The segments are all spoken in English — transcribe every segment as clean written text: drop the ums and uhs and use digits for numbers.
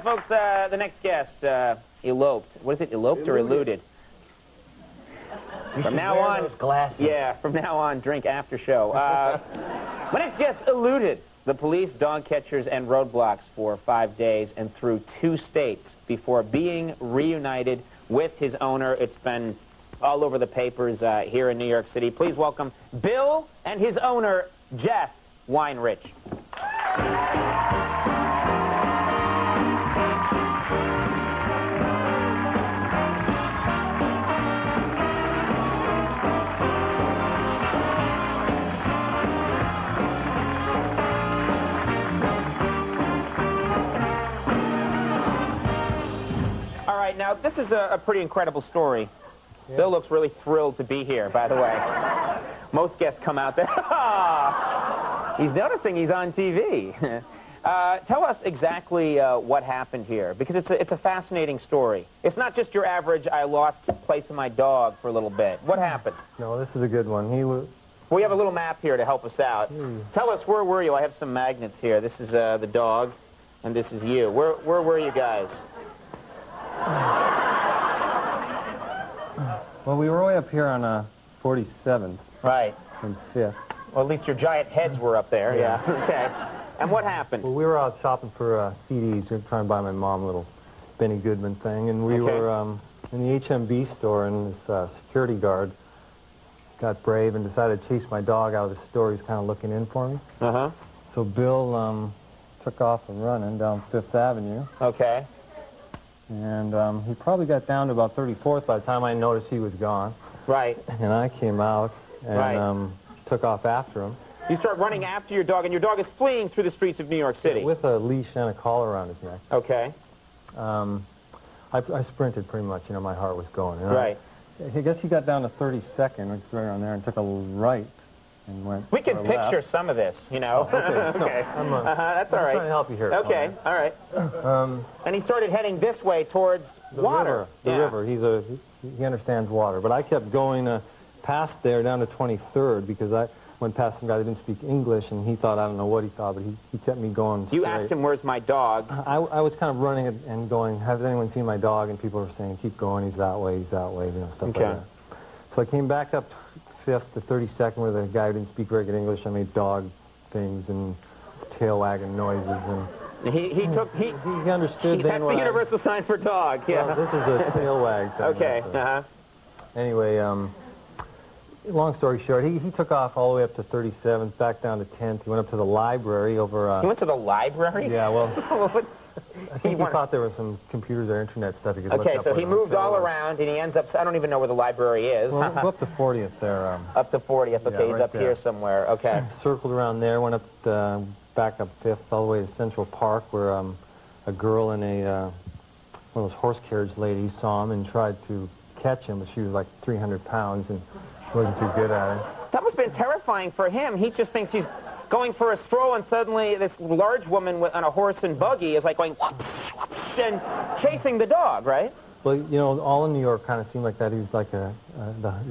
folks, the next guest eloped. What is it, eloped or eluded? From now on, those glasses. Yeah, from now on, drink after show. My next guest eluded the police, dog catchers, and roadblocks for 5 days and through 2 states before being reunited with his owner. It's been all over the papers here in New York City. Please welcome Bill and his owner, Jeff Weinrich. All right, now, this is a pretty incredible story. Yeah. Bill looks really thrilled to be here, by the way. Most guests come out there. He's noticing he's on TV. Tell us exactly what happened here, because it's a fascinating story. It's not just your average, I lost place of my dog for a little bit. What happened? No, this is a good one. We have a little map here to help us out. Tell us, where were you? I have some magnets here. This is the dog, and this is you. Where were you guys? Well, we were way up here on 47th. Right. And 5th. Well, at least your giant heads were up there. Yeah. Okay. And what happened? Well, we were out shopping for CDs. We were trying to buy my mom a little Benny Goodman thing. And we were in the HMB store, and this security guard got brave and decided to chase my dog out of the store. He was kind of looking in for me. Uh-huh. So Bill took off and running down 5th Avenue. Okay. And he probably got down to about 34th by the time I noticed he was gone. Right. And I came out and took off after him. You start running after your dog, and your dog is fleeing through the streets of New York City. Yeah, with a leash and a collar around his neck. Okay. I sprinted pretty much, you know, my heart was going. You know? Right. I guess he got down to 32nd, which is right around there, and took a right and went. We can picture some of this, you know. Oh, okay. Okay. No, that's all right. I'm trying to help you here. Okay. All right. And he started heading this way towards water. The river. He understands water. But I kept going past there down to 23rd because I went past some guy that didn't speak English, and he thought, I don't know what he thought, but he kept me going straight. You asked him, where's my dog? I was kind of running and going, has anyone seen my dog? And people were saying, keep going, he's that way, you know, stuff like that. So I came back up 5th to 32nd where the guy who didn't speak very good English. I made dog things and tail wagging noises. And he understood then that's the universal sign for dog, yeah. Well, this is the tail wag thing. Okay, Anyway, long story short, he took off all the way up to 37th, back down to 10th. He went up to the library over... He went to the library? Yeah, well... I think he thought there was some computers or internet stuff he could look up. Okay, so he moved all around, and he ends up... I don't even know where the library is. Well, go up to 40th there. Up to 40th, okay, yeah, he's up here somewhere, okay. Circled around there, went up, back up 5th, all the way to Central Park, where a girl and one of those horse carriage ladies saw him and tried to catch him, but she was like 300 pounds and wasn't too good at it. That must have been terrifying for him. He just thinks he's going for a stroll, and suddenly this large woman on a horse and buggy is like going and chasing the dog, right? Well, you know, all in New York kind of seemed like that. He was like the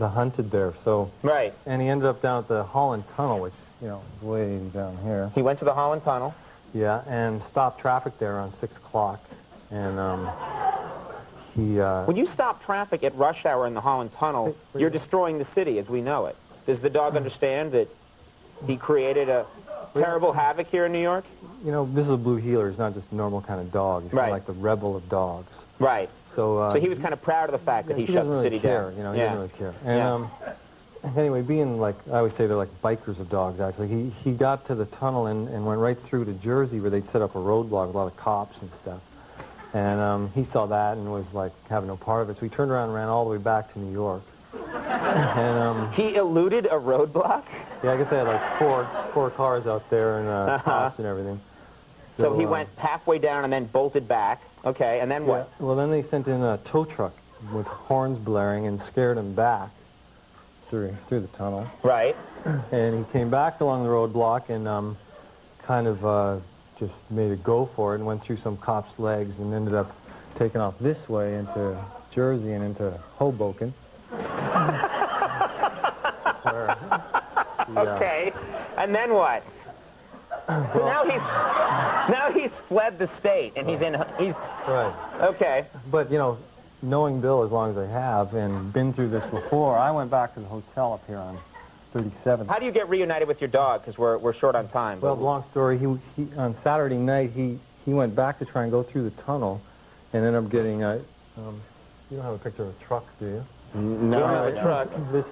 hunted there. So right. And he ended up down at the Holland Tunnel, which, you know, is way down here. He went to the Holland Tunnel. Yeah, and stopped traffic there around 6 o'clock. And when you stop traffic at rush hour in the Holland Tunnel, you're destroying the city as we know it. Does the dog understand that he created a terrible havoc here in New York? You know, this is a blue heeler. He's not just a normal kind of dog. He's kind of like the rebel of dogs. Right. So he was kind of proud of the fact that he shut the city down. You know, he didn't really care. And anyway, being like, I always say they're like bikers of dogs, actually. He got to the tunnel and went right through to Jersey where they'd set up a roadblock with a lot of cops and stuff. And he saw that and was like having no part of it. So he turned around and ran all the way back to New York. And he eluded a roadblock? Yeah, I guess they had like four cars out there and cops and everything. So he went halfway down and then bolted back. Okay, and then what? Well, then they sent in a tow truck with horns blaring and scared him back through the tunnel. Right. And he came back along the roadblock and kind of just made a go for it and went through some cop's legs and ended up taking off this way into Jersey and into Hoboken. Okay. And then what? Now he's fled the state, and he's Right. okay. But, you know, knowing Bill as long as I have and been through this before, I went back to the hotel up here on 37th. How do you get reunited with your dog? Because we're short on time. Well, long story, he on Saturday night, he went back to try and go through the tunnel and ended up getting a, you don't have a picture of a truck, do you? No, we don't have a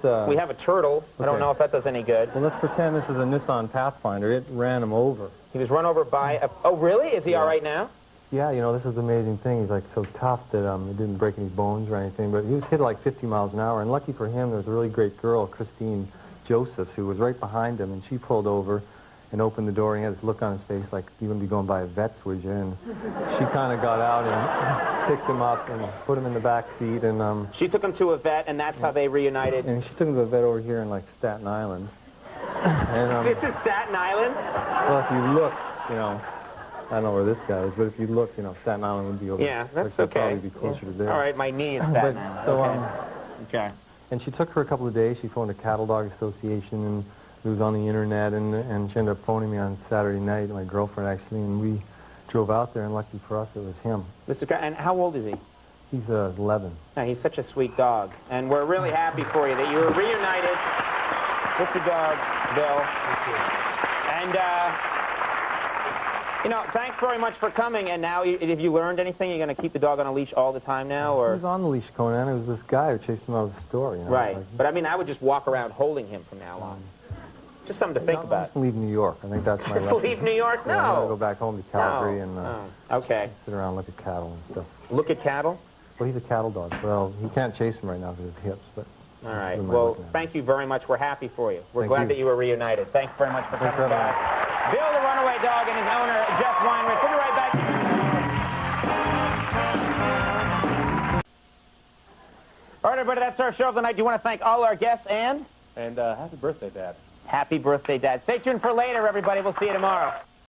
truck. We have a turtle. I don't know if that does any good. Well, let's pretend this is a Nissan Pathfinder. It ran him over. He was run over by a... Oh, really? Is he all right now? Yeah, you know, this is the amazing thing. He's, like, so tough that it didn't break any bones or anything. But he was hit like 50 miles an hour. And lucky for him, there was a really great girl, Christine Josephs, who was right behind him. And she pulled over and opened the door. And he had this look on his face like, you wouldn't be going by a vet's, would you? And she kind of got out and picked him up and put him in the back seat. And she took him to a vet, and that's how they reunited. And she took him to a vet over here in, like, Staten Island. And, this is Staten Island? Well, if you look, you know, I don't know where this guy is, but if you look, you know, Staten Island would be over. Yeah, that's like, okay. Probably be closer to there. All right, my knee is Staten Island. So, okay. And she took her a couple of days. She phoned a Cattle Dog Association, and it was on the internet, and she ended up phoning me on Saturday night, my girlfriend actually, and we drove out there, and lucky for us, it was him. And how old is he? He's 11. Yeah, he's such a sweet dog, and we're really happy for you that you were reunited with the dog, Bill. And, you know, thanks very much for coming. And now, if you learned anything, you're going to keep the dog on a leash all the time now, or? He was on the leash, Conan. It was this guy who chased him out of the store, you know. Right. Like, but, I mean, I would just walk around holding him from now on. Just something to think about. Leave New York. I think that's my lesson. Leave New York? No. Yeah, I'm going to go back home to Calgary and okay. Sit around and look at cattle and stuff. Look at cattle? Well, he's a cattle dog. Well, he can't chase him right now because of his hips, but... All right. Well, thank you very much. We're happy for you. We're glad that you were reunited. Thanks very much for coming back. Bill, the runaway dog, and his owner, Jeff Weinrich. We'll be right back. All right, everybody, that's our show of the night. Do you want to thank all our guests and happy birthday, Dad. Happy birthday, Dad. Stay tuned for later, everybody. We'll see you tomorrow.